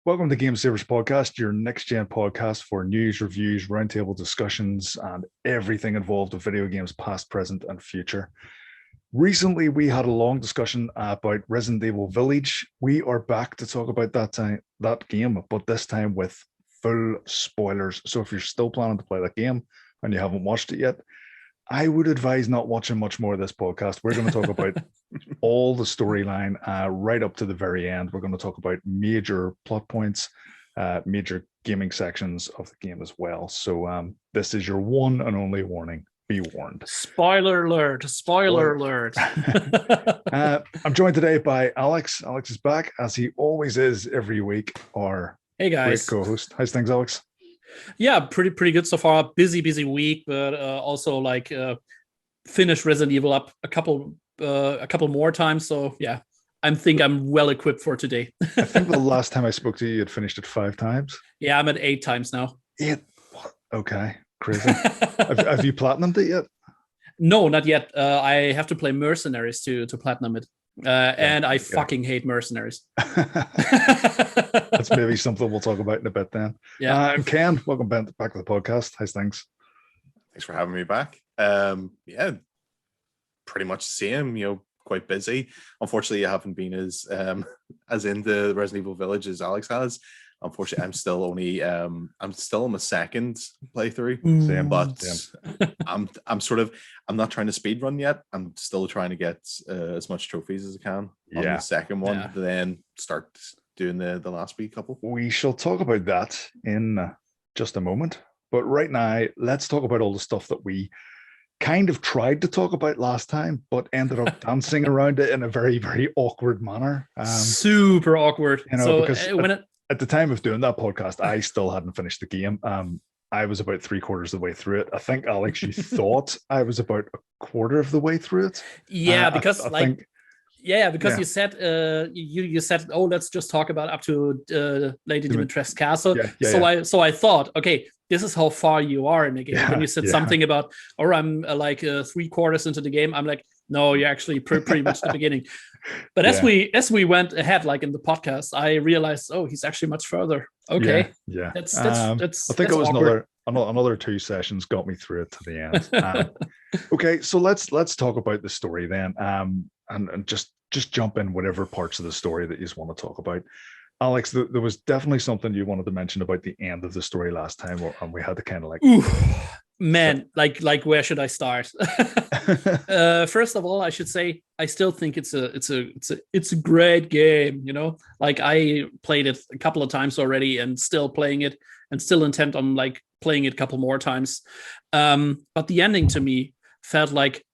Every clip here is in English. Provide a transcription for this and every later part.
Welcome to Game Savers Podcast, your next gen podcast for news, reviews, roundtable discussions, and everything involved with video games, past, present, and future. Recently, we had a long discussion about Resident Evil Village. We are back to talk about that game, but this time with full spoilers. So if you're still planning to play that game and you haven't watched it yet, I would advise not watching much more of this podcast. We're going to talk about all the storyline right up to the very end. We're going to talk about major plot points, major gaming sections of the game as well. So this is your one and only warning. Be warned. Spoiler alert. Spoiler alert. I'm joined today by Alex. Alex is back, as he always is every week. Our hey guys, great co-host. How's things, Alex? Yeah, pretty good so far. Busy week, but also finished Resident Evil up a couple more times. So yeah, I think I'm well equipped for today. I think the last time I spoke to you had finished it 5 times. Yeah, I'm at 8 times now. 8? What? Okay, crazy. have you platinumed it yet? No, not yet. I have to play Mercenaries to platinum it. And I fucking hate Mercenaries. That's maybe something we'll talk about in a bit then. Yeah. And Ken, welcome back to the podcast. How's things? Thanks for having me back. Yeah, pretty much the same, quite busy. Unfortunately, I haven't been as into Resident Evil Village as Alex has. Unfortunately, I'm still only I'm still on my second playthrough. Same, but I'm not trying to speed run yet. I'm still trying to get as much trophies as I can on the second one, then start doing the last week couple. We shall talk about that in just a moment. But right now, let's talk about all the stuff that we kind of tried to talk about last time, but ended up dancing around it in a very, very awkward manner. Super awkward. Because at the time of doing that podcast, I still hadn't finished the game. I was about 3/4 of the way through it. I think, Alex, you thought I was about a quarter of the way through it. Yeah, because you said you said, oh, let's just talk about up to Lady Dimitrescu's castle. So I thought, okay, this is how far you are in the game. When you said something about, or I'm 3/4 into the game, I'm like, no, you're actually pretty much the beginning. But as we went ahead, like in the podcast, I realized, oh, he's actually much further. Okay, That's I think it was awkward. another 2 sessions got me through it to the end. Okay, so let's talk about the story then, and just jump in whatever parts of the story that you just want to talk about. Alex, there was definitely something you wanted to mention about the end of the story last time, and we had to kind of where should I start? First of all, I should say I still think it's a great game. I played it a couple of times already, and still playing it, and still intent on playing it a couple more times. But the ending to me felt like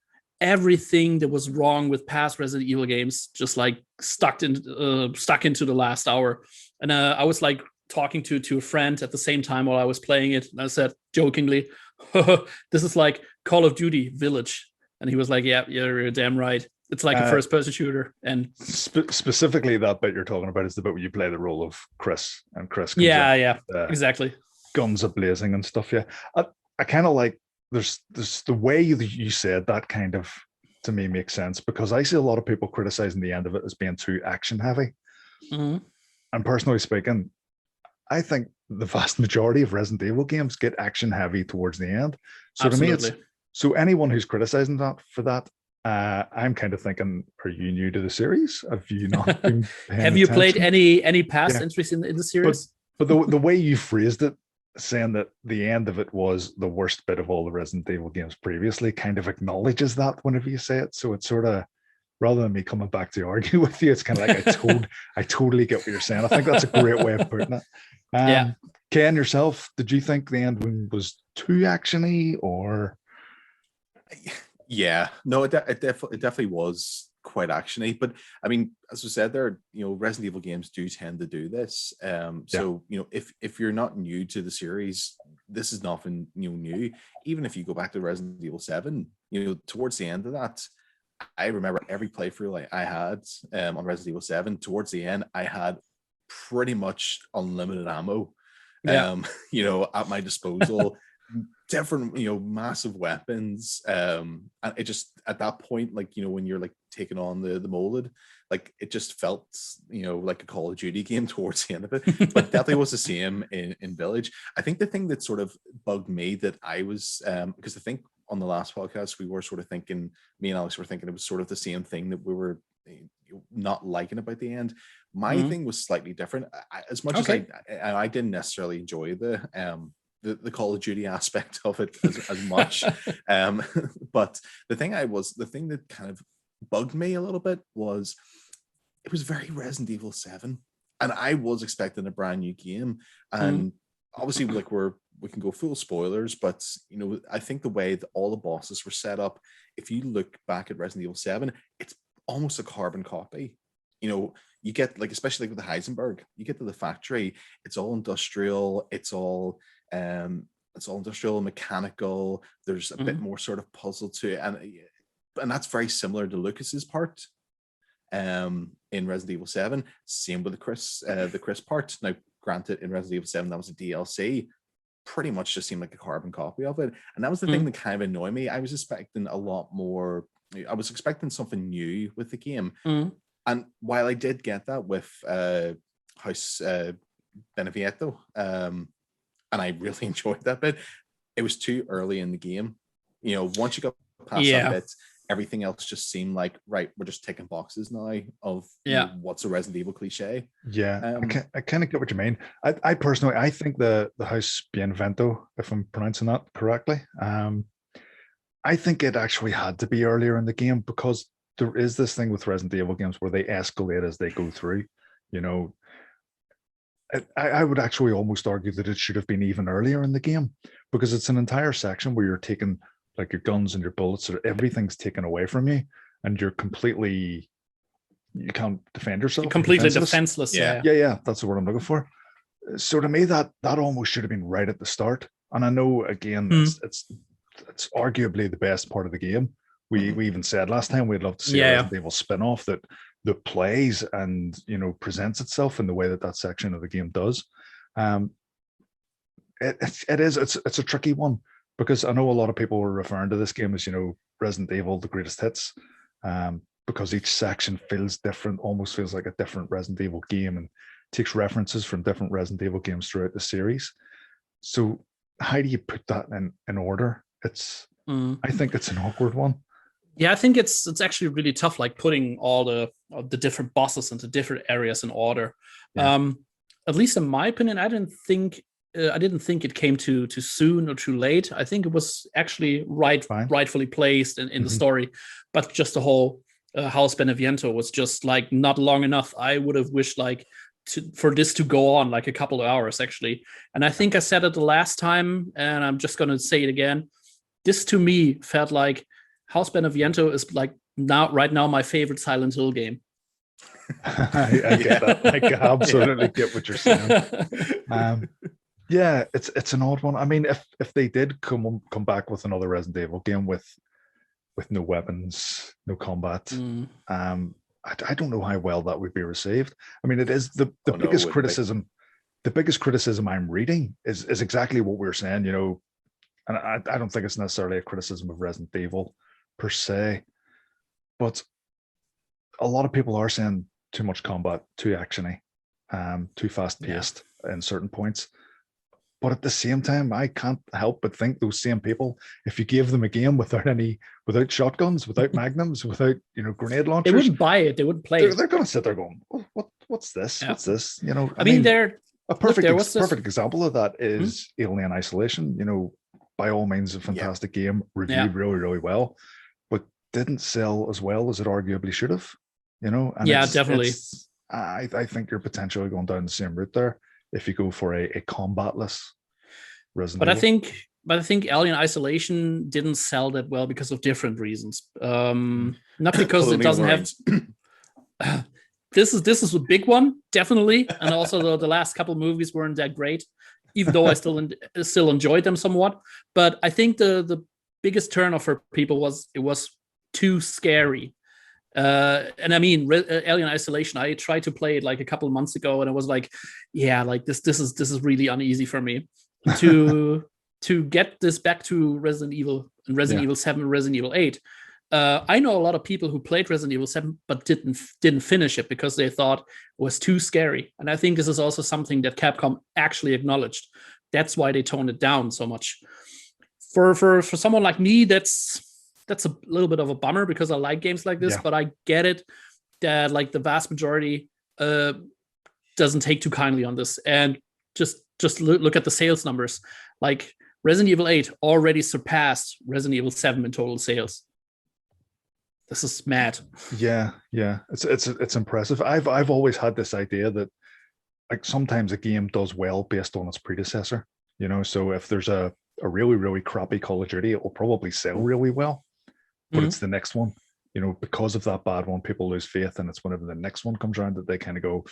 everything that was wrong with past Resident Evil games just stuck into the last hour. And I was talking to a friend at the same time while I was playing it, and I said jokingly, this is like Call of Duty Village. And he was like, yeah, you're damn right. It's like a first-person shooter. And specifically that bit you're talking about is the bit where you play the role of Chris, and Chris comes exactly, guns a-blazing and stuff. I kind of like there's the way you said that kind of, to me, makes sense, because I see a lot of people criticizing the end of it as being too action heavy. Mm-hmm. And personally speaking, I think the vast majority of Resident Evil games get action heavy towards the end. So Absolutely. To me, so anyone who's criticizing that for that, I'm kind of thinking, are you new to the series? Have you not been Have you played any past entries in the series? But the way you phrased it, saying that the end of it was the worst bit of all the Resident Evil games previously, kind of acknowledges that whenever you say it. So it's sort of, rather than me coming back to argue with you, it's kind of like I totally get what you're saying. I think that's a great way of putting it. Ken, yourself, did you think the ending was too actiony, or? Yeah, no, it definitely was quite actiony. But I mean, as we said there, Resident Evil games do tend to do this. So if you're not new to the series, this is nothing new. Even if you go back to Resident Evil 7, towards the end of that, I remember every playthrough I had on Resident Evil 7. Towards the end, I had pretty much unlimited ammo, at my disposal. Different, massive weapons. And it just, at that point, when you're taking on the molded, like it just felt, like a Call of Duty game towards the end of it. But definitely was the same in Village. I think the thing that sort of bugged me that I was because I think on the last podcast we were sort of thinking, me and Alex were thinking it was sort of the same thing that we were not liking about the end. My thing was slightly different. As much as I didn't necessarily enjoy the Call of Duty aspect of it as much. But the thing that kind of bugged me a little bit was it was very Resident Evil 7. And I was expecting a brand new game. And obviously, like we can go full spoilers, but I think the way that all the bosses were set up, if you look back at Resident Evil 7, it's almost a carbon copy. You get, like, especially like with the Heisenberg, you get to the factory, it's all industrial, it's all industrial and mechanical. There's a bit more sort of puzzle to it, and that's very similar to Lucas's part in Resident Evil 7. Same with the Chris part. Now, granted, in Resident Evil 7 that was a DLC, pretty much just seemed like a carbon copy of it, and that was the thing that kind of annoyed me. I was expecting a lot more. I was expecting something new with the game, and while I did get that with House Beneviento, and I really enjoyed that bit, it was too early in the game. Once you got past that bit, everything else just seemed like, right, we're just ticking boxes now of what's a Resident Evil cliche. I kind of get what you mean. I personally, I think the House Bienvento, if I'm pronouncing that correctly, I think it actually had to be earlier in the game, because there is this thing with Resident Evil games where they escalate as they go through. I would actually almost argue that it should have been even earlier in the game, because it's an entire section where you're taking, like, your guns and your bullets, or everything's taken away from you, and you can't defend yourself. You're completely defenseless. Yeah, that's the word I'm looking for. So to me, that almost should have been right at the start. And I know, again, it's arguably the best part of the game. We even said last time we'd love to see a Resident Evil spin-off that plays and presents itself in the way that section of the game does. It's a tricky one, because I know a lot of people were referring to this game as Resident Evil the greatest hits, because each section feels different, almost feels like a different Resident Evil game, and takes references from different Resident Evil games throughout the series. So how do you put that in order? I think it's an awkward one. Yeah, I think it's actually really tough, like putting all the different bosses into different areas in order. At least in my opinion, I didn't think it came too soon or too late. I think it was actually rightfully placed in the story, but just the whole House Beneviento was just like not long enough. I would have wished for this to go on like a couple of hours actually. And I think I said it the last time, and I'm just gonna say it again. This to me felt like House Beneviento is like right now my favorite Silent Hill game. I get that. I can absolutely get what you're saying. It's an odd one. I mean, if they did come back with another Resident Evil game with no weapons, no combat, I don't know how well that would be received. I mean, it is the biggest criticism. The biggest criticism I'm reading is exactly what we're saying, and I don't think it's necessarily a criticism of Resident Evil per se, but a lot of people are saying too much combat, too actiony, too fast paced in certain points. But at the same time, I can't help but think those same people, if you gave them a game without shotguns, without magnums, without grenade launchers, they wouldn't buy it. They wouldn't play it. They're going to sit there going, "What's this? Yeah. What's this?" I mean, a perfect example of that is Alien Isolation. By all means, a fantastic game, reviewed really, really well, but didn't sell as well as it arguably should have. And definitely. I think you're potentially going down the same route there if you go for a combatless Resident Evil. But I think Alien Isolation didn't sell that well because of different reasons. Not because it doesn't have. This is a big one, definitely, and also the last couple movies weren't that great, even though I still enjoyed them somewhat. But I think the biggest turnoff for people was it was too scary. And I mean, Alien Isolation, I tried to play it like a couple of months ago, and I was like, like this is really uneasy for me to get this back to Resident Evil and Resident Evil 7 and Resident Evil 8. I know a lot of people who played Resident Evil 7 but didn't finish it because they thought it was too scary. And I think this is also something that Capcom actually acknowledged. That's why they toned it down so much. For someone like me, that's a little bit of a bummer because I like games like this, but I get it that like the vast majority doesn't take too kindly on this. And just look at the sales numbers. Like Resident Evil 8 already surpassed Resident Evil 7 in total sales. This is mad. Yeah. It's impressive. I've always had this idea that like sometimes a game does well based on its predecessor. You know, so if there's a really, really crappy Call of Duty, it will probably sell really well. But it's the next one. You know, because of that bad one, people lose faith, and it's whenever the next one comes around that they kind of go,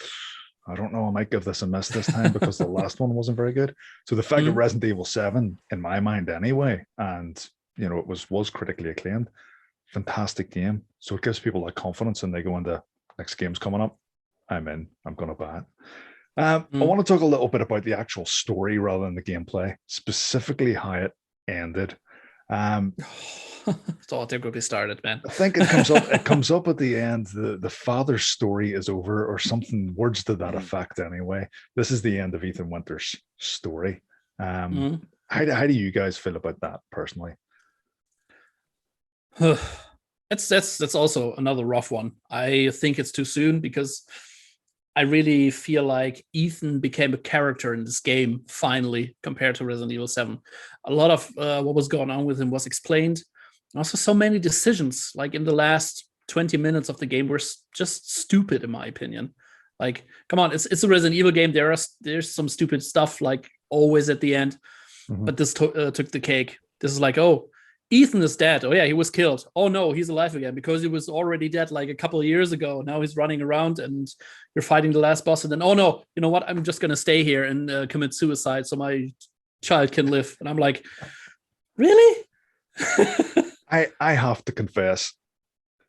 I don't know, I might give this a miss this time because the last one wasn't very good. So the fact that Resident Evil 7, in my mind anyway, and you know, it was critically acclaimed, fantastic game. So it gives people that confidence, and they go into next game's coming up. I'm in. I'm going to buy it. I want to talk a little bit about the actual story rather than the gameplay, specifically how it ended. Thought they would be started, man. I think it comes up. It comes up at the end. The father's story is over, or something. Words to that effect. Anyway, this is the end of Ethan Winters' story. How do you guys feel about that personally? That's also another rough one. I think it's too soon because I really feel like Ethan became a character in this game finally compared to Resident Evil 7. A lot of what was going on with him was explained. Also, so many decisions, like in the last 20 minutes of the game, were just stupid, in my opinion. Like, come on, it's a Resident Evil game. There's some stupid stuff, like always at the end, but this took the cake. This is like, oh, Ethan is dead. Oh yeah, he was killed. Oh no, he's alive again because he was already dead like a couple of years ago. Now he's running around and you're fighting the last boss. And then, oh no, you know what? I'm just gonna stay here and commit suicide so my child can live. And I'm like, really? I have to confess,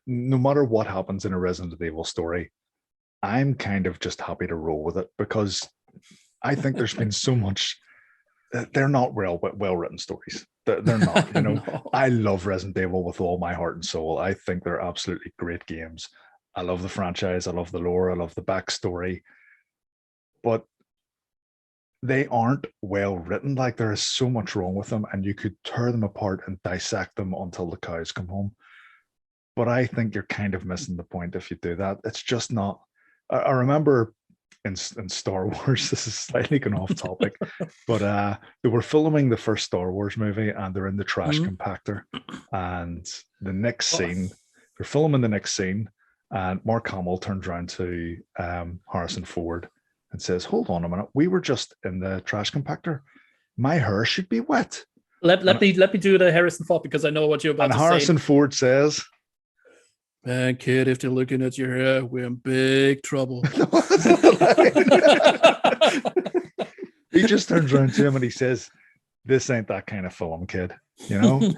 no matter what happens in a Resident Evil story, I'm kind of just happy to roll with it because I think there's been so much. They're not well written stories. They're not. You know, no. I love Resident Evil with all my heart and soul. I think they're absolutely great games. I love the franchise. I love the lore. I love the backstory. But they aren't well written. Like there is so much wrong with them, and you could tear them apart and dissect them until the cows come home. But I think you're kind of missing the point if you do that. It's just not. I remember in Star Wars, this is slightly going off topic, but they were filming the first Star Wars movie, and they're in the trash compactor. And the next scene, they're filming the next scene, and Mark Hamill turns around to Harrison Ford and says, "Hold on a minute, we were just in the trash compactor. My hair should be wet." Let me do the Harrison Ford because I know what you're about to say. And Harrison Ford says, "Man, kid, if they're looking at your hair, we're in big trouble." He just turns around to him and he says, "This ain't that kind of film, kid." You know?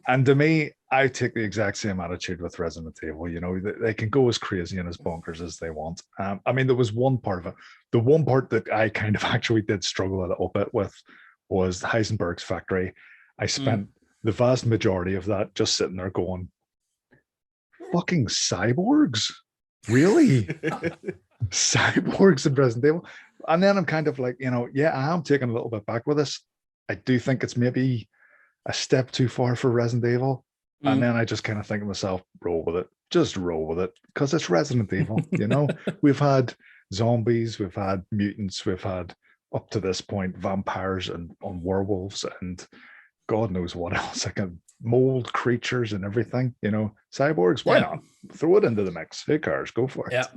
And to me, I take the exact same attitude with Resident Evil. You know, they can go as crazy and as bonkers as they want. I mean, there was one part of it. The one part that I kind of actually did struggle a little bit with was Heisenberg's factory. I spent the vast majority of that just sitting there going, fucking cyborgs? Really? Cyborgs in Resident Evil? And then I'm kind of like, you know, yeah, I am taking a little bit back with this. I do think it's maybe a step too far for Resident Evil. And then I just kind of think to myself, roll with it. Just roll with it. Because it's Resident Evil, you know? We've had zombies, we've had mutants, we've had, up to this point, vampires and werewolves and God knows what else. I can mold creatures and everything, you know. Cyborgs, why not? Throw it into the mix. Who cares? Go for it.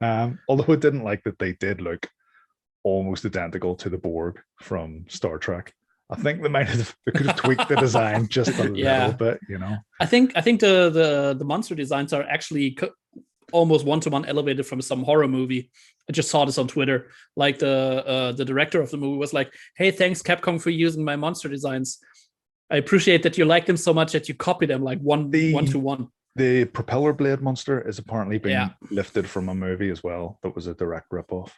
Yeah. Although I didn't like that they did look almost identical to the Borg from Star Trek. I think they could have tweaked the design just a little bit, you know. I think the monster designs are actually almost one-to-one elevated from some horror movie. I just saw this on Twitter. Like the director of the movie was like, "Hey, thanks Capcom for using my monster designs. I appreciate that you like them so much that you copy them like one to one." The propeller blade monster is apparently being lifted from a movie as well. That was a direct ripoff.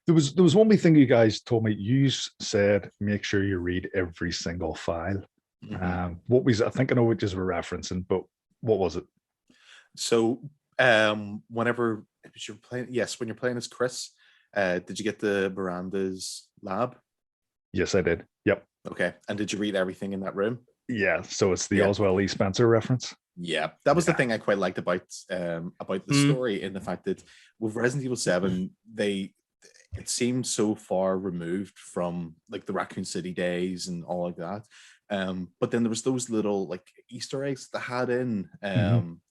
There was one wee thing you guys told me. You said make sure you read every single file. What was I think I know what you were referencing, but what was it? So whenever you're playing, yes, when you're playing as Chris, did you get the Miranda's lab? Yes, I did. Yep. Okay. And did you read everything in that room? Yeah. So it's the Yeah. Oswald E. Spencer reference. Yeah, that was the thing I quite liked about the story, in the fact that with Resident Evil 7, it seemed so far removed from like the Raccoon City days and all like that. But then there was those little like Easter eggs that had in,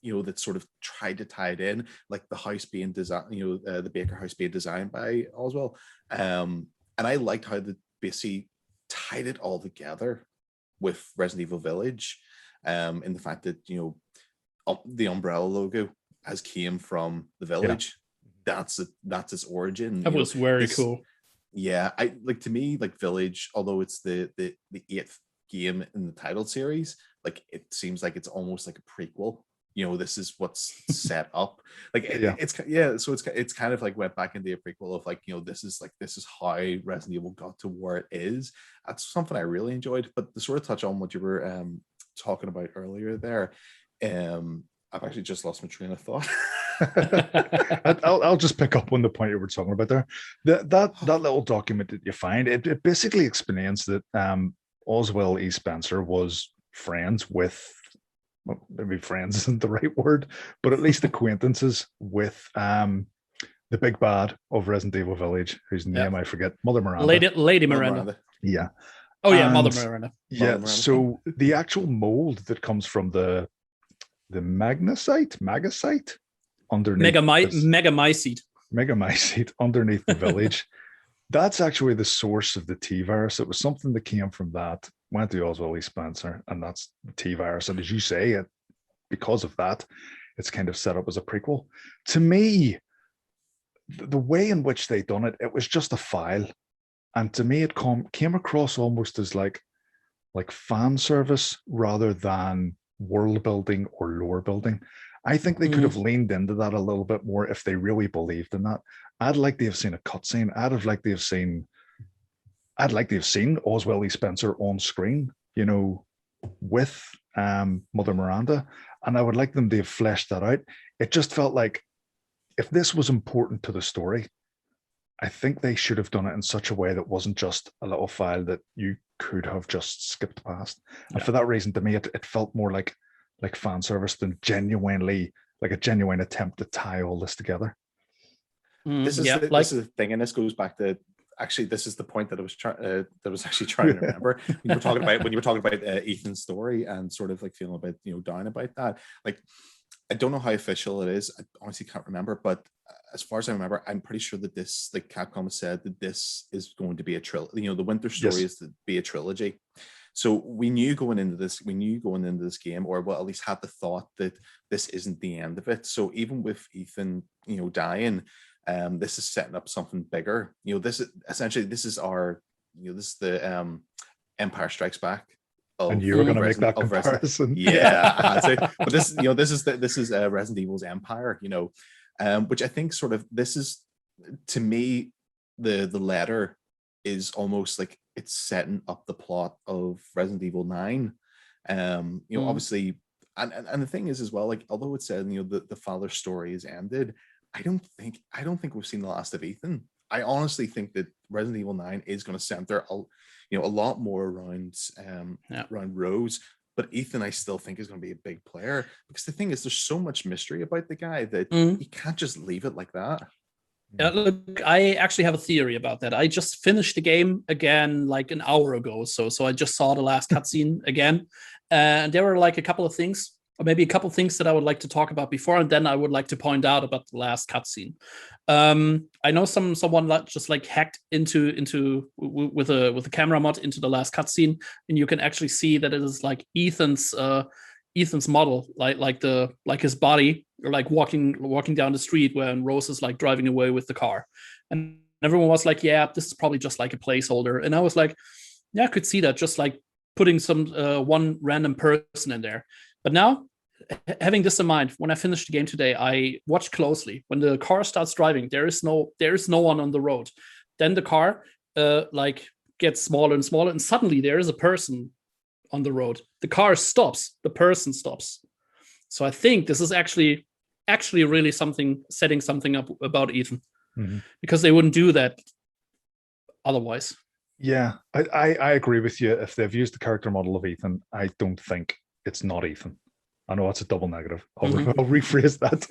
you know, that sort of tried to tie it in, like the house being designed, you know, the Baker house being designed by Oswald. And I liked how they basically tied it all together with Resident Evil Village. In the fact that, you know, the Umbrella logo has came from the Village. That's its origin. That was very cool. Yeah, I like, to me, like Village, although it's the 8th game in the title series, like it seems like it's almost like a prequel. You know, this is what's set up. Like so it's kind of like went back into a prequel of like, you know, this is how Resident Evil got to where it is. That's something I really enjoyed. But to sort of touch on what you were talking about earlier there, I've actually just lost my train of thought. I'll just pick up on the point you were talking about there. That little document that you find, it basically explains that Oswald E. Spencer was friends with, well, maybe friends isn't the right word, but at least acquaintances with the big bad of Resident Evil Village, whose name I forget, Mother Miranda. Lady Miranda. Yeah. Oh yeah, Mother Miranda. Yeah. So the actual mold that comes from the magnesite underneath megamycete underneath the Village, that's actually the source of the T-virus. It was something that came from that, went to Oswald E. Spencer, and that's the T-virus. And as you say, because of that, it's kind of set up as a prequel. To me, the way in which they done it, it was just a file. And to me, it came across almost as like fan service rather than world building or lore building. I think they could have leaned into that a little bit more if they really believed in that. I'd like to have seen a cutscene. I'd like to have seen Oswald E. Spencer on screen, you know, with Mother Miranda, and I would like them to have fleshed that out. It just felt like if this was important to the story, I think they should have done it in such a way that wasn't just a little file that you could have just skipped past. And for that reason, to me, it felt more like fan service than genuinely like a genuine attempt to tie all this together. This is the thing, and this goes back to, actually, this is the point that I was actually trying to remember. when you were talking about Ethan's story and sort of like feeling a bit, you know, down about that. Like, I don't know how official it is. I honestly can't remember, but as far as I remember, I'm pretty sure that this, like, Capcom has said that this is going to be a trilogy. You know, the Winter Story is to be a trilogy. So we knew going into this game, or well, at least had the thought that this isn't the end of it. So even with Ethan, you know, dying, this is setting up something bigger. You know, this is essentially, this is the Empire Strikes Back. And you were going to make that comparison. Yeah, I had to. But this, you know, this is Resident Evil's Empire. You know, which I think sort of, this is, to me, the letter is almost like it's setting up the plot of Resident Evil 9. You know, obviously, and the thing is as well, like, although it said, you know, the father's story is ended, I don't think we've seen the last of Ethan. I honestly think that Resident Evil 9 is going to center a lot more around Rose. But Ethan, I still think, is going to be a big player, because the thing is, there's so much mystery about the guy that you can't just leave it like that. Look, I actually have a theory about that. I just finished the game again like an hour ago, so I just saw the last cutscene again, and there were like a couple of things, or maybe a couple of things that I would like to talk about before, and then I would like to point out about the last cutscene. I know someone that just like hacked into with a camera mod into the last cutscene, and you can actually see that it is like Ethan's model, like his body, or like walking down the street when Rose is like driving away with the car, and everyone was like, yeah, this is probably just like a placeholder. And I was like, yeah, I could see that, just like putting some one random person in there. But now, having this in mind, when I finished the game today, I watched closely. When the car starts driving, there is no one on the road. Then the car like gets smaller and smaller, and suddenly there is a person on the road. The car stops, the person stops. So I think this is actually really setting something up about Ethan, because they wouldn't do that otherwise. Yeah, I agree with you. If they've used the character model of Ethan, I don't think it's not Ethan. I know that's a double negative. I'll rephrase that.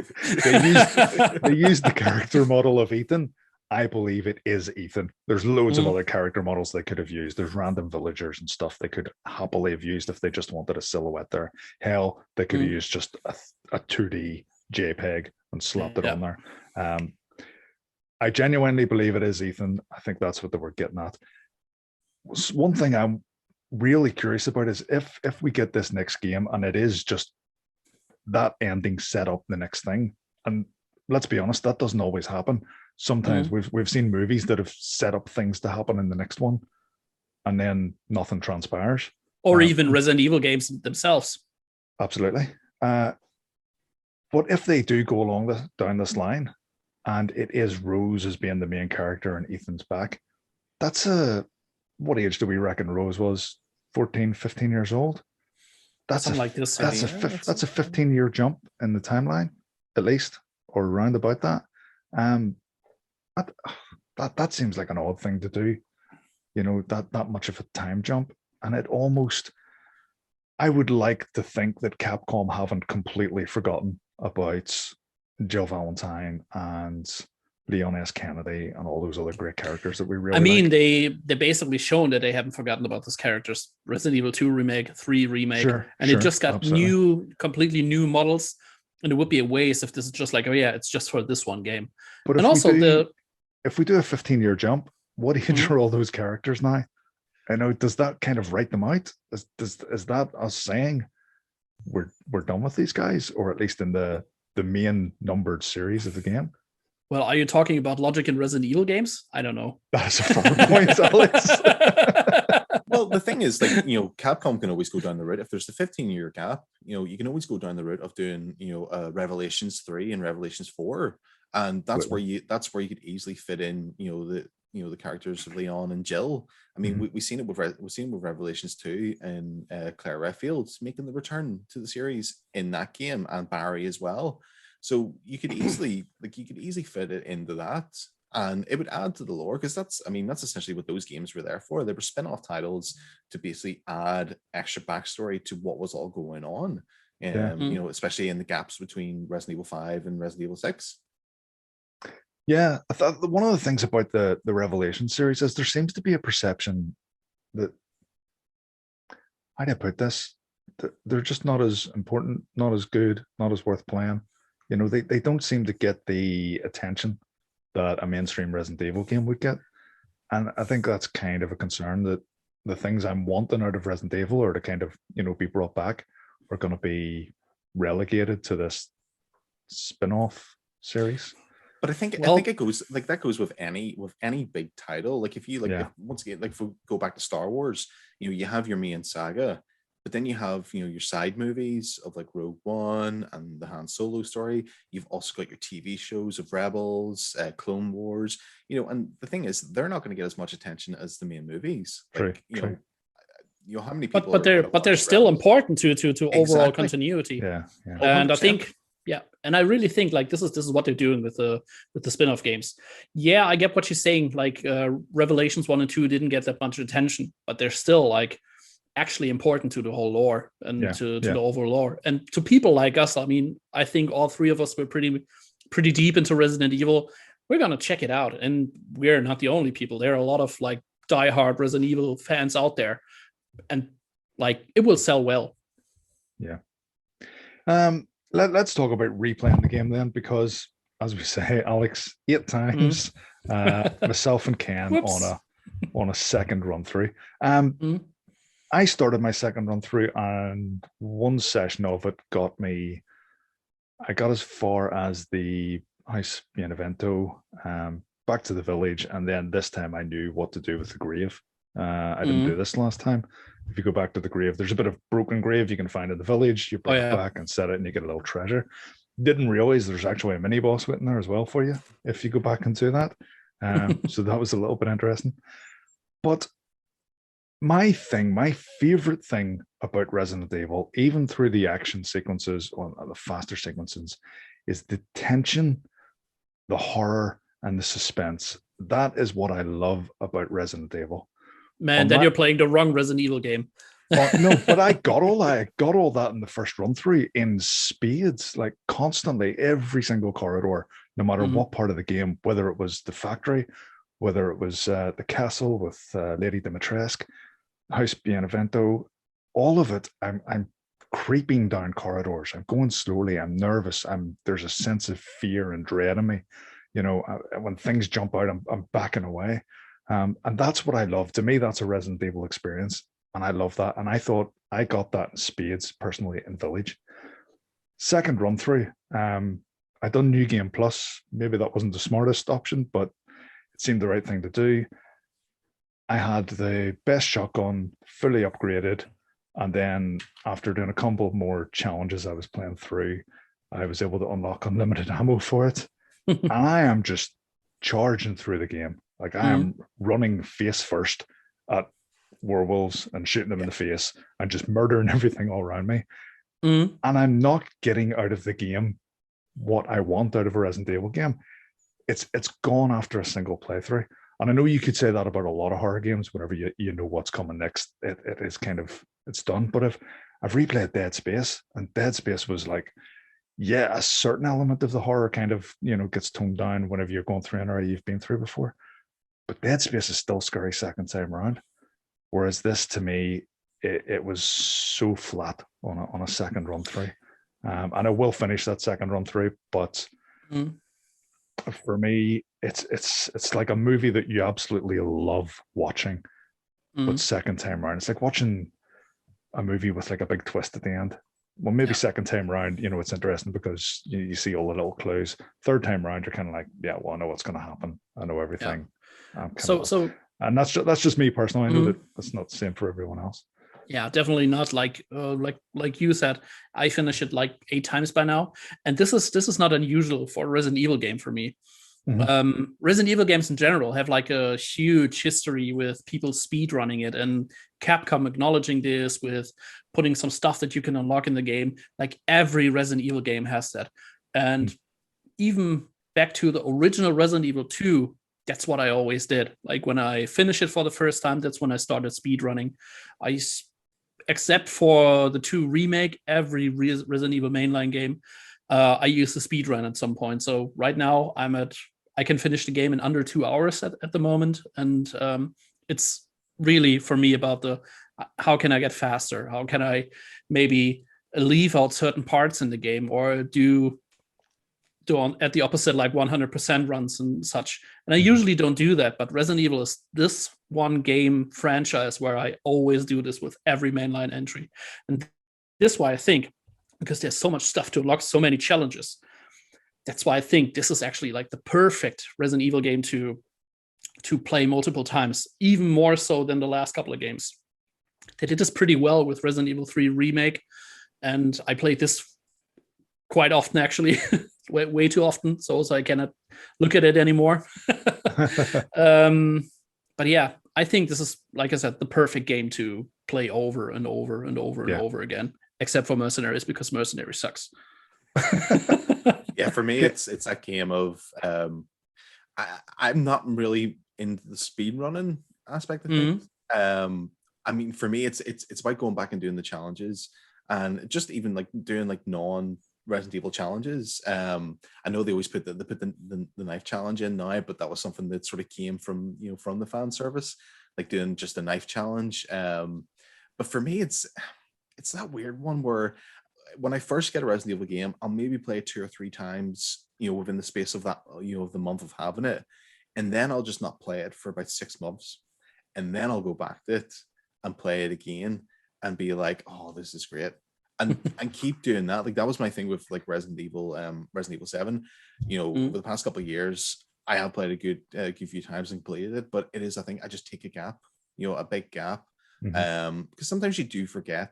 They used the character model of Ethan. I believe it is Ethan. There's loads of other character models they could have used. There's random villagers and stuff they could happily have used if they just wanted a silhouette there. Hell, they could have used just a 2D JPEG and slapped it on there. I genuinely believe it is Ethan. I think that's what they were getting at. One thing I'm really curious about is if we get this next game and it is just that ending set up the next thing. And let's be honest, that doesn't always happen. Sometimes we've seen movies that have set up things to happen in the next one and then nothing transpires. Or even Resident Evil games themselves. Absolutely. But if they do go down this line and it is Rose as being the main character and Ethan's back, that's what age do we reckon Rose was? 14, 15 years old? That's something like this. That's a 15-year jump in the timeline, at least, or around about that. That seems like an odd thing to do, that much of a time jump. And it almost, I would like to think that Capcom haven't completely forgotten about Jill Valentine and Leon S. Kennedy and all those other great characters that we really like. They basically shown that they haven't forgotten about those characters. Resident Evil 2 remake, 3 remake, and it just got completely new models. And it would be a waste if this is just like, it's just for this one game. But if we do a 15-year jump, what age are all those characters now? I know, does that kind of write them out? Is that us saying we're done with these guys, or at least in the main numbered series of the game? Well, are you talking about logic in Resident Evil games? I don't know. That's a fair point, Alex. Well, the thing is, Capcom can always go down the route. If there's a 15-year gap, you can always go down the route of doing, Revelations 3 and Revelations 4, and that's where you could easily fit in, the characters of Leon and Jill. I mean, we've seen it with Revelations 2 and Claire Redfield making the return to the series in that game, and Barry as well. So you could easily fit it into that, and it would add to the lore, because that's essentially what those games were there for. They were spin-off titles to basically add extra backstory to what was all going on, especially in the gaps between Resident Evil 5 and Resident Evil 6. Yeah, I thought one of the things about the Revelation series is there seems to be a perception that, how do I put this? They're just not as important, not as good, not as worth playing. They don't seem to get the attention that a mainstream Resident Evil game would get. And I think that's kind of a concern, that the things I'm wanting out of Resident Evil or to kind of, be brought back are going to be relegated to this spin-off series. But I think it goes that goes with any big title. Like if you once again, if we go back to Star Wars, you have your main saga, but then you have your side movies of like Rogue One and the Han Solo story. You've also got your TV shows of Rebels, Clone Wars. And the thing is, they're not going to get as much attention as the main movies. True. How many people? But they're still important to overall continuity. Yeah. And I think. Yeah, and I really think this is what they're doing with the spin-off games. Yeah, I get what you're saying. Revelations 1 and 2 didn't get that much attention, but they're still actually important to the whole lore and to the overall lore. And to people like us, I think all three of us were pretty deep into Resident Evil. We're gonna check it out, and we're not the only people. There are a lot of diehard Resident Evil fans out there, and it will sell well. Yeah. Let's talk about replaying the game then, because as we say, Alex, 8 times, myself and Ken on a second run through. I started my second run through, and one session of it I got as far as the House Benevento, back to the village, and then this time I knew what to do with the grave. I didn't do this last time. If you go back to the grave, there's a bit of broken grave you can find in the village. You bring it back and set it, and you get a little treasure. Didn't realize there's actually a mini boss waiting there as well for you if you go back and do that. So that was a little bit interesting. But my favorite thing about Resident Evil, even through the action sequences or the faster sequences, is the tension, the horror, and the suspense. That is what I love about Resident Evil. Man, then you're playing the wrong Resident Evil game. No, but I got all that. I got all that in the first run through in spades, like constantly, every single corridor, no matter what part of the game, whether it was the factory, whether it was the castle with Lady Dimitrescu, House Benevento, all of it. I'm creeping down corridors. I'm going slowly. I'm nervous. There's a sense of fear and dread in me. When things jump out, I'm backing away. And that's what I love. To me, that's a Resident Evil experience. And I love that. And I thought I got that in spades personally in Village. Second run through, I done New Game Plus. Maybe that wasn't the smartest option, but it seemed the right thing to do. I had the best shotgun fully upgraded. And then after doing a couple more challenges I was playing through, I was able to unlock unlimited ammo for it. And I am just charging through the game. Like I am running face first at werewolves and shooting them in the face and just murdering everything all around me. And I'm not getting out of the game what I want out of a Resident Evil game. It's gone after a single playthrough. And I know you could say that about a lot of horror games. Whenever you know what's coming next, it is kind of, it's done. But I've replayed Dead Space, and Dead Space was like, yeah, a certain element of the horror kind of, gets toned down whenever you're going through an area you've been through before. But Dead Space is still scary second time around. Whereas this, to me, it was so flat on a second run through. And I will finish that second run through, but for me, it's like a movie that you absolutely love watching, but second time around, it's like watching a movie with like a big twist at the end. Well, maybe second time around, it's interesting because you see all the little clues. Third time around, you're kind of like, yeah, well, I know what's going to happen. I know everything. So and that's just me personally. I know that that's not the same for everyone else. Yeah, definitely not like you said. I finished it like 8 times by now, and this is not unusual for a Resident Evil game for me. Resident Evil games in general have like a huge history with people speed running it, and Capcom acknowledging this with putting some stuff that you can unlock in the game. Like every Resident Evil game has that, and even back to the original Resident Evil 2. That's what I always did. Like when I finish it for the first time, that's when I started speed running. Except for the 2 remake, every Resident Evil mainline game, I use the speed run at some point. So right now I can finish the game in under 2 hours at the moment. And it's really for me about how can I get faster? How can I maybe leave out certain parts in the game or do at the opposite, like 100% runs and such. And I usually don't do that, but Resident Evil is this one game franchise where I always do this with every mainline entry. And this is why I think, because there's so much stuff to unlock, so many challenges, that's why I think this is actually like the perfect Resident Evil game to play multiple times, even more so than the last couple of games. They did this pretty well with Resident Evil 3 Remake, and I played this quite often, actually. way too often, so I cannot look at it anymore. But yeah, I think this is, like I said, the perfect game to play over and over and over and over again, except for Mercenaries, because Mercenaries sucks. Yeah, for me, it's that game of I'm not really into the speed running aspect of things. I mean, for me, it's about going back and doing the challenges, and just even like doing like non-Resident Evil challenges. I know they always put the knife challenge in now, but that was something that sort of came from from the fan service, like doing just a knife challenge. But for me, it's that weird one where when I first get a Resident Evil game, I'll maybe play it 2 or 3 times, within the space of that, of the month of having it, and then I'll just not play it for about 6 months, and then I'll go back to it and play it again and be like, oh, this is great. And keep doing that. Like that was my thing with like Resident Evil 7. Over the past couple of years, I have played a good few times and completed it, but it is, I think, I just take a gap, a big gap, because sometimes you do forget,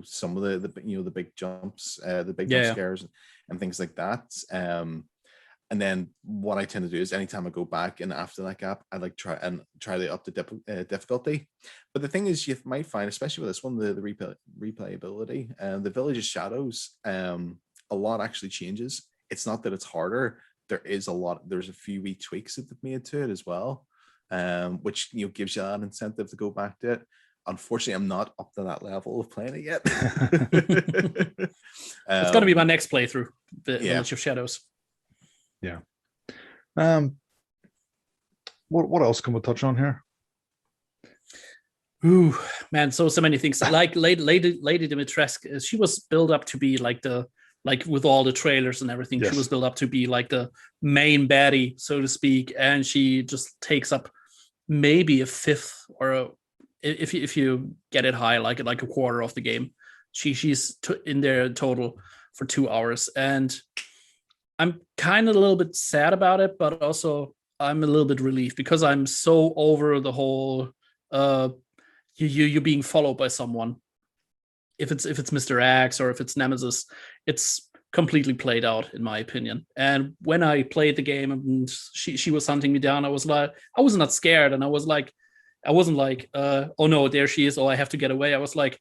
some of the big jumps, the big jump scares and things like that. And then what I tend to do is anytime I go back and after that gap, I like try to up the difficulty. But the thing is, you might find, especially with this one, the replayability and the Village of Shadows, a lot actually changes. It's not that it's harder. There's a few wee tweaks that they've made to it as well, which gives you that incentive to go back to it. Unfortunately, I'm not up to that level of playing it yet. It's going to be my next playthrough, the Village of Shadows. Yeah. What else can we touch on here? Ooh, man, so many things. Like Lady Dimitrescu, she was built up to be like with all the trailers and everything. Yes. She was built up to be like the main baddie, so to speak, and she just takes up maybe a fifth or if you get it high, like a quarter of the game. She's in there total for 2 hours, and I'm kind of a little bit sad about it, but also I'm a little bit relieved because I'm so over the whole you being followed by someone. If it's Mr. X or if it's Nemesis, it's completely played out in my opinion. And when I played the game and she was hunting me down, I was not scared, and I wasn't like, oh no, there she is, oh I have to get away. I was like,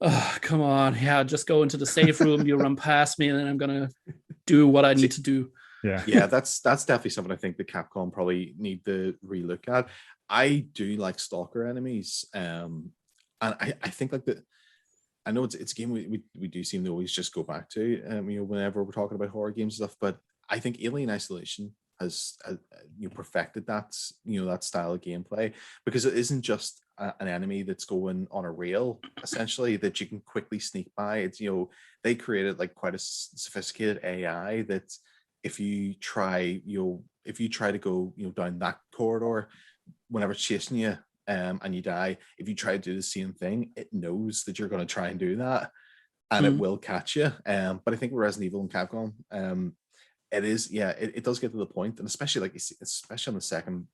oh, come on, yeah, just go into the safe room, you run past me, and then I'm gonna do what I need to do. Yeah, that's definitely something I think the Capcom probably need to relook at. I do like stalker enemies, and I think like I know it's a game we do seem to always just go back to, whenever we're talking about horror games and stuff. But I think Alien Isolation has perfected that that style of gameplay, because it isn't just an enemy that's going on a rail essentially that you can quickly sneak by. It's they created like quite a sophisticated AI that if you try to go down that corridor whenever it's chasing you and you die, if you try to do the same thing, it knows that you're going to try and do that and it will catch you. But I think with Resident Evil and Capcom, it does get to the point, and especially on the second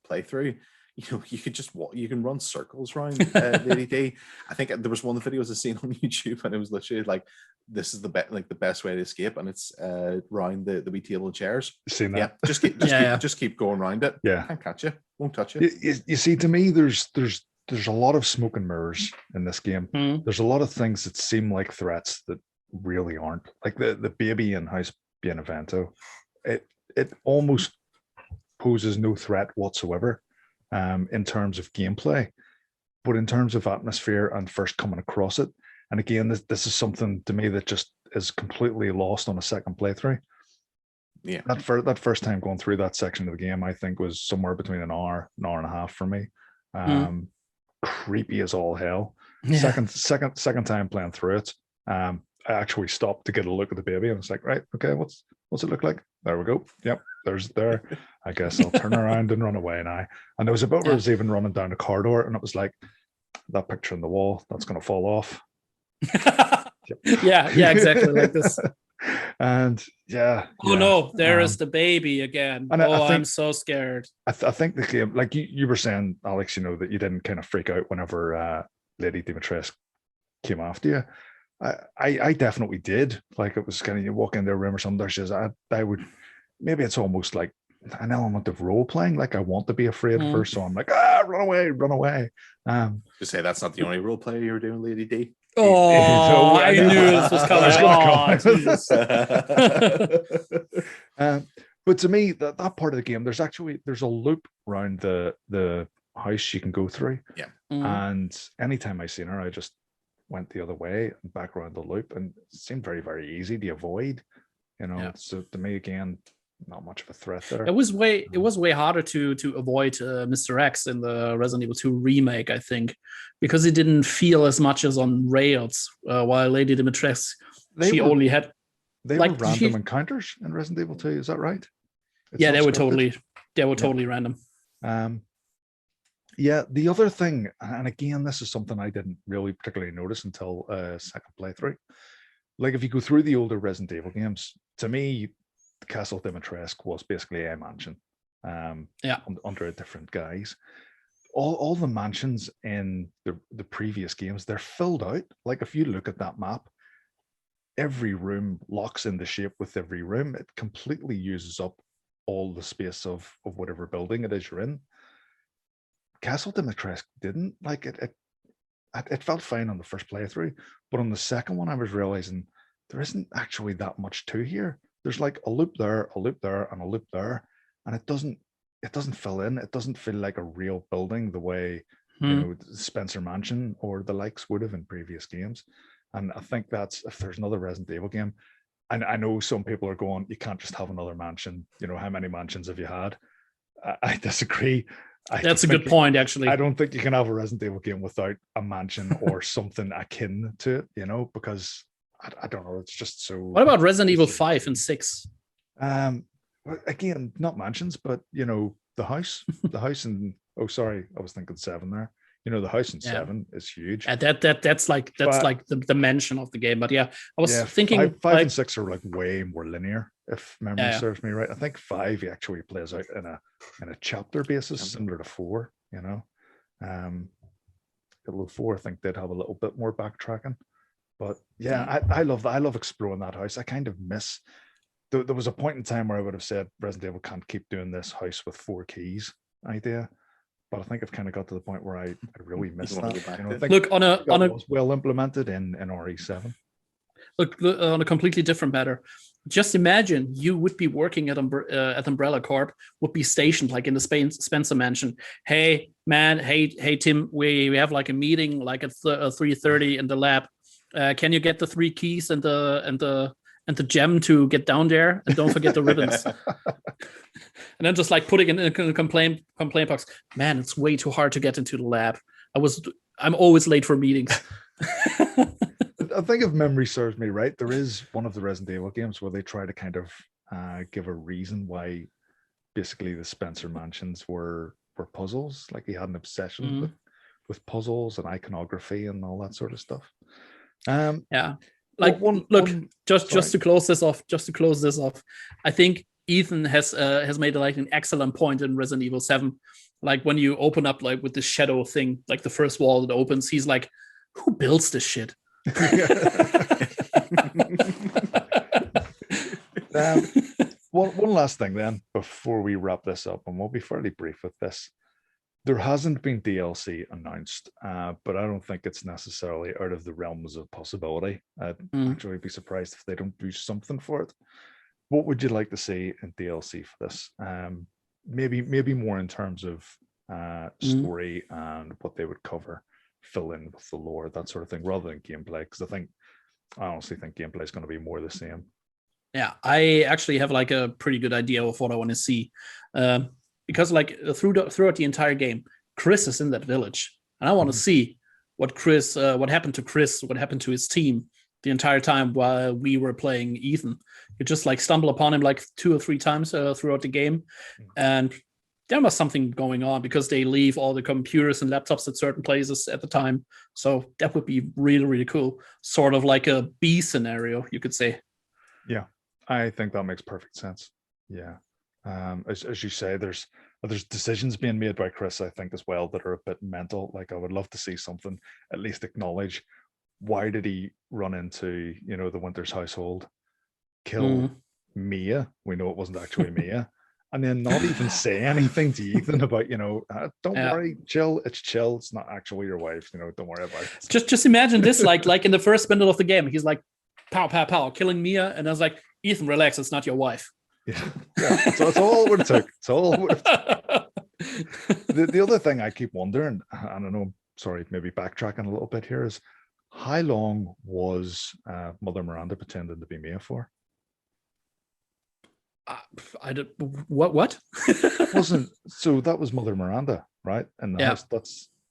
playthrough, you can run circles around Lady D. I think there was one of the videos I've seen on YouTube, and it was literally like, this is the best way to escape, and it's round the wee table and chairs. Seen that? Yeah, just keep going around it. Yeah, can't catch you, won't touch you. You see, to me, there's a lot of smoke and mirrors in this game. There's a lot of things that seem like threats that really aren't. Like the baby in House Benevento, it almost poses no threat whatsoever in terms of gameplay, but in terms of atmosphere and first coming across it. And again, this is something to me that just is completely lost on a second playthrough. Yeah, that first time going through that section of the game, I think was somewhere between an hour and a half for me. Creepy as all hell. Yeah. Second time playing through it, I actually stopped to get a look at the baby, and it's like, right, okay, what's it look like? There we go. Yep, there. I guess I'll turn around and run away now. And there was a bit where I was even running down a corridor, and it was like, that picture on the wall, that's going to fall off. yeah, exactly like this. And no, there is the baby again. And I'm so scared. I think the game, like you were saying, Alex, that you didn't kind of freak out whenever Lady Dimitrescu came after you. I definitely did. Like, it was kind of, you walk in their room or something, there's I would, maybe it's almost like an element of role playing. Like, I want to be afraid of her, so I'm like, run away. To say that's not the only role play you were doing, Lady D. Oh, I knew this was coming. But to me, that part of the game, there's a loop around the house you can go through. Yeah. And anytime I seen her, I just went the other way and back around the loop, and it seemed very, very easy to avoid. So to me, again, not much of a threat there. It was way harder to avoid Mr. X in the Resident Evil 2 remake, I think, because it didn't feel as much as on rails. While Lady Dimitrescu, they were random encounters in Resident Evil 2. Is that right? They were totally random. Yeah, the other thing, and again, this is something I didn't really particularly notice until second playthrough. Like, if you go through the older Resident Evil games, to me, Castle Dimitrescu was basically a mansion, under a different guise. All the mansions in the previous games, they're filled out. Like, if you look at that map, every room locks into shape with every room. It completely uses up all the space of whatever building it is you're in. Castle Dimitrescu didn't. Like it felt fine on the first playthrough, but on the second one, I was realizing there isn't actually that much to here. There's like a loop there, and a loop there, and it doesn't fill in. It doesn't feel like a real building the way you know Spencer Mansion or the likes would have in previous games. And I think that's, if there's another Resident Evil game, and I know some people are going, you can't just have another mansion. You know, how many mansions have you had? I disagree. That's a good point, actually. I don't think you can have a Resident Evil game without a mansion or something akin to it, you know, because I don't know, it's just so. What about Resident Evil 5 and 6? Again, not mansions, but you know, the house in, oh sorry, I was thinking 7 there. You know, the house in 7 is huge. That's like the dimension of the game. But yeah, I was thinking 5 and 6 are like way more linear, if memory serves me right. I think 5 actually plays out in a chapter basis, similar to 4. You know, although 4 I think did have a little bit more backtracking. But yeah, I love exploring that house. I kind of miss. There was a point in time where I would have said Resident Evil can't keep doing this house with 4 keys idea. But I think I've kind of got to the point where I really miss that. You know, I think look, on a was well implemented in RE7. Look, on a completely different matter. Just imagine you would be working at Umbrella Corp, would be stationed like in the Spencer Mansion. Hey man, hey Tim, we have like a meeting like at 3:30 in the lab. Can you get the 3 keys and the gem to get down there, and don't forget the ribbons. And then just like putting in a complaint box. Man, it's way too hard to get into the lab. I'm always late for meetings. I think if memory serves me right, there is one of the Resident Evil games where they try to kind of give a reason why basically the Spencer Mansions were puzzles. Like he had an obsession with puzzles and iconography and all that sort of stuff. Yeah. Like just to close this off, I think Ethan has made like an excellent point in Resident Evil 7. Like when you open up like with the shadow thing, like the first wall that opens, he's like, who builds this shit? One last thing then before we wrap this up, and we'll be fairly brief with this. There hasn't been DLC announced, but I don't think it's necessarily out of the realms of possibility. I'd actually be surprised if they don't do something for it. What would you like to see in DLC for this? Maybe more in terms of story and what they would cover, fill in with the lore, that sort of thing, rather than gameplay. Because I honestly think gameplay is going to be more the same. Yeah, I actually have like a pretty good idea of what I want to see. Because like throughout the entire game, Chris is in that village, and I want to see what happened to Chris, what happened to his team the entire time while we were playing Ethan. You just like stumble upon him like 2 or 3 times throughout the game, and there was something going on because they leave all the computers and laptops at certain places at the time. So that would be really, really cool. Sort of like a B scenario, you could say. Yeah, I think that makes perfect sense. Yeah. As you say, there's decisions being made by Chris, I think, as well, that are a bit mental. Like I would love to see something at least acknowledge, why did he run into, you know, the Winters household, kill Mia? We know it wasn't actually Mia. And then not even say anything to Ethan about, you know, don't worry, chill. It's not actually your wife, you know, don't worry about it. Just imagine this, like in the first minute of the game, he's like, pow, pow, pow, killing Mia. And I was like, Ethan, relax, it's not your wife. Yeah. So it's all it would have took. It's all it would have took. The other thing I keep wondering, and I know, sorry, maybe backtracking a little bit here, is how long was Mother Miranda pretending to be Mia for? I don't. What? Wasn't so that was Mother Miranda, right? And the house,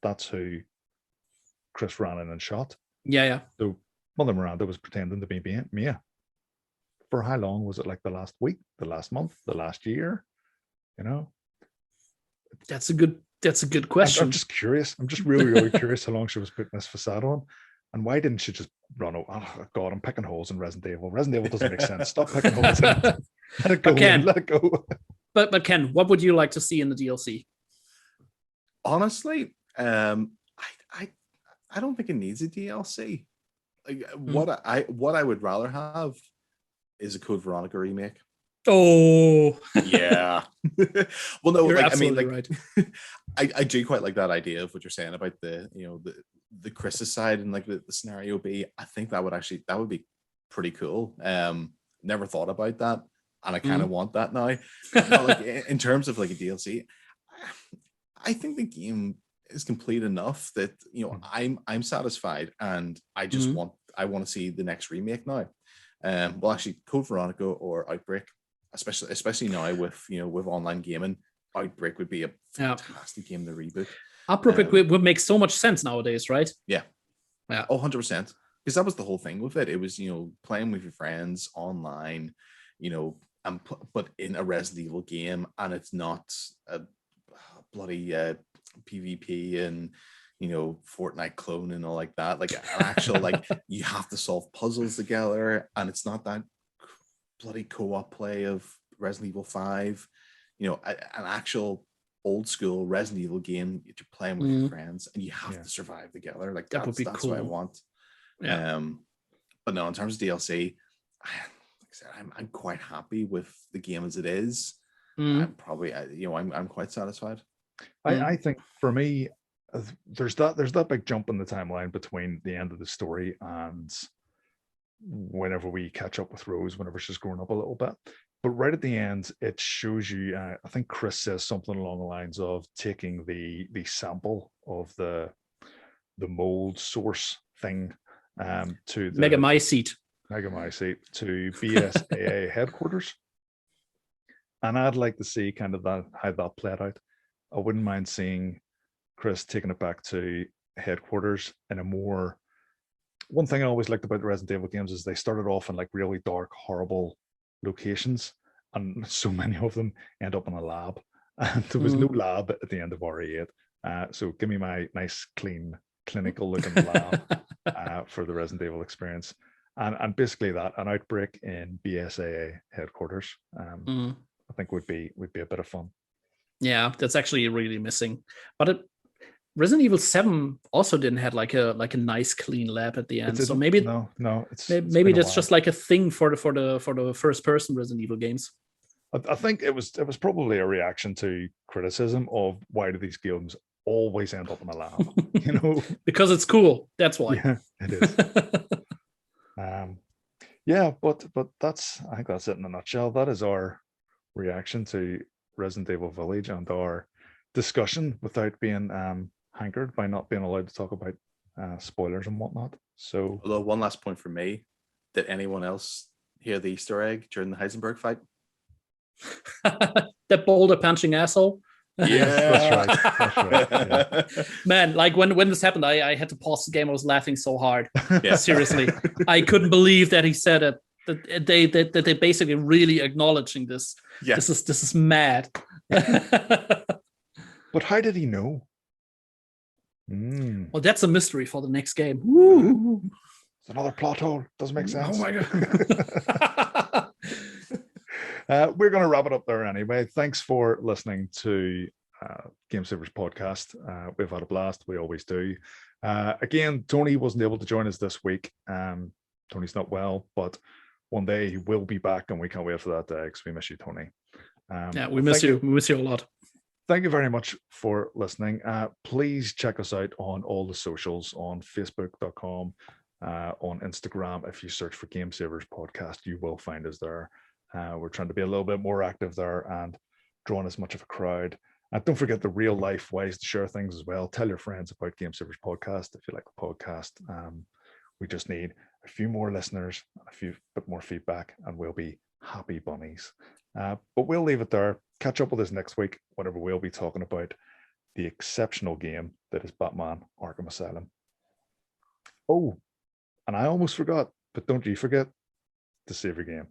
that's who Chris ran in and shot. Yeah. So Mother Miranda was pretending to be Mia. For how long? Was it like the last week, the last month, the last year? You know, that's a good question. I'm just curious. I'm just really curious how long she was putting this facade on, and why didn't she just run over? Oh God, I'm picking holes in Resident Evil. Resident Evil doesn't make sense. Stop picking holes in it. Let it go. Let it go. But Ken, what would you like to see in the DLC? Honestly, I don't think it needs a DLC. what I would rather have is a Code Veronica remake. Oh, Yeah. Well, no, you're like I mean, absolutely like right. I do quite like that idea of what you're saying about the Chris's side and like the scenario B. I think that would be pretty cool. Never thought about that, and I kind of want that now. But no, like in terms of like a DLC, I think the game is complete enough that I'm satisfied, and I want to see the next remake now. Well, actually, Code Veronica or Outbreak, especially now with online gaming, Outbreak would be a fantastic game to reboot. Outbreak would make so much sense nowadays, right? Yeah. Yeah. 100%. Because that was the whole thing with it. It was, playing with your friends online, but in a Resident Evil game, and it's not a bloody PvP and Fortnite clone and all like that. Like an actual like you have to solve puzzles together, and it's not that bloody co-op play of Resident Evil 5. An actual old school Resident Evil game that you're playing with your friends and you have to survive together. Like that would be that's cool. what I want. Yeah. But no, in terms of DLC, like I said, I'm quite happy with the game as it is. I'm probably I'm quite satisfied. I think for me, there's that big jump in the timeline between the end of the story and whenever we catch up with Rose, whenever she's grown up a little bit. But right at the end, it shows you. I think Chris says something along the lines of taking the sample of the mold source thing to the Megamycete to BSAA headquarters, and I'd like to see kind of how that played out. I wouldn't mind seeing Chris taking it back to headquarters in a more. One thing I always liked about the Resident Evil games is they started off in like really dark, horrible locations, and so many of them end up in a lab. And there was no lab at the end of RE8. So give me my nice, clean, clinical looking lab for the Resident Evil experience. And basically that, an Outbreak in BSAA headquarters, I think would be a bit of fun. Yeah, that's actually really missing. But Resident Evil 7 also didn't have like a nice clean lab at the end. So maybe maybe that's just like a thing for the first person Resident Evil games. I think it was probably a reaction to criticism of why do these games always end up in a lab, because it's cool. That's why. Yeah, it is. Yeah, but I think that's it in a nutshell. That is our reaction to Resident Evil Village and our discussion without being hankered by not being allowed to talk about spoilers and whatnot. So, although one last point for me, did anyone else hear the Easter egg during the Heisenberg fight? That boulder punching asshole. Yeah, that's right. Yeah. Man, like when this happened, I had to pause the game. I was laughing so hard. Yeah. Seriously, I couldn't believe that he said it. That they basically really acknowledging this. Yeah. This is mad. But how did he know? Well, that's a mystery for the next game. Woo. It's another plot hole. Doesn't make sense. Oh my god. We're going to wrap it up there anyway. Thanks for listening to Game Savers podcast. We've had a blast. We always do. Again, Tony wasn't able to join us this week. Tony's not well, but one day he will be back, and we can't wait for that day because we miss you, Tony. Yeah, we miss you. We miss you a lot. Thank you very much for listening. Please check us out on all the socials, on facebook.com, on Instagram. If you search for Game Savers podcast, you will find us there. We're trying to be a little bit more active there and drawing as much of a crowd. And don't forget the real life ways to share things as well. Tell your friends about Game Savers podcast if you like the podcast. We just need a few more listeners, a few bit more feedback, and we'll be happy bunnies. But we'll leave it there. Catch up with us next week, whenever we'll be talking about the exceptional game that is Batman Arkham Asylum. Oh, and I almost forgot, but don't you forget to save your game.